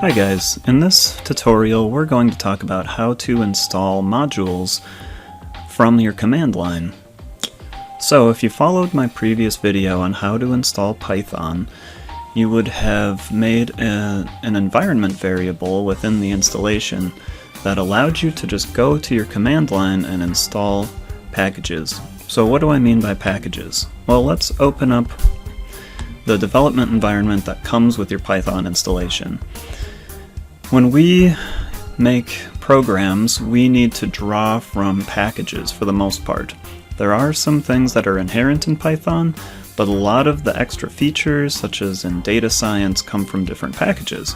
Hi guys, in this tutorial we're going to talk about how to install modules from your command line. So if you followed my previous video on how to install Python, you would have made an environment variable within the installation that allowed you to just go to your command line and install packages. So what do I mean by packages? Well, let's open up the development environment that comes with your Python installation. When we make programs, we need to draw from packages for the most part. There are some things that are inherent in Python, but a lot of the extra features, such as in data science, come from different packages.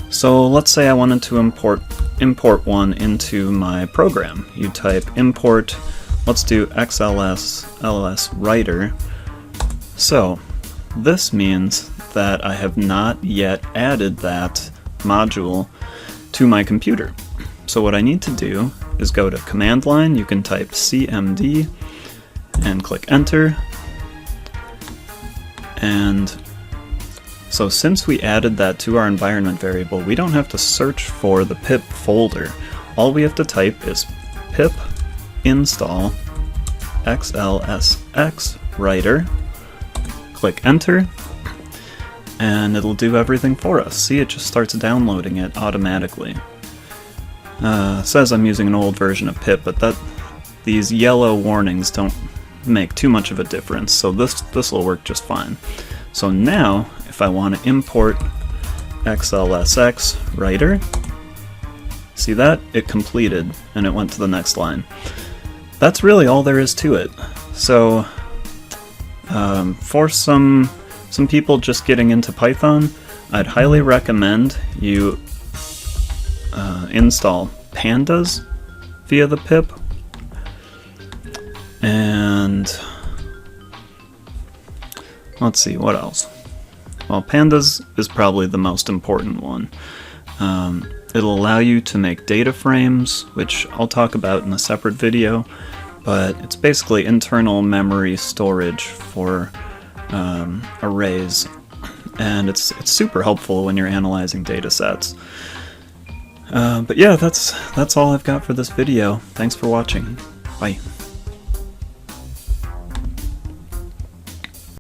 So let's say I wanted to import one into my program. You type import, let's do XLS writer. So this means that I have not yet added that module to my computer. So what I need to do is go to command line. You can type cmd and click enter. And so since we added that to our environment variable, we don't have to search for the pip folder. All we have to type is pip install xlsx writer, click enter, and it'll do everything for us. See, it just starts downloading it automatically. It says I'm using an old version of pip, but these yellow warnings don't make too much of a difference, so this will work just fine. So now, if I want to import XLSX writer, see that? It completed, and it went to the next line. That's really all there is to it. So, for some people just getting into Python, I'd highly recommend you install Pandas via the pip. And let's see, what else? Well, Pandas is probably the most important one. It'll allow you to make data frames, which I'll talk about in a separate video, but it's basically internal memory storage for arrays, and it's super helpful when you're analyzing data sets. But yeah, that's all I've got for this video. Thanks for watching. Bye.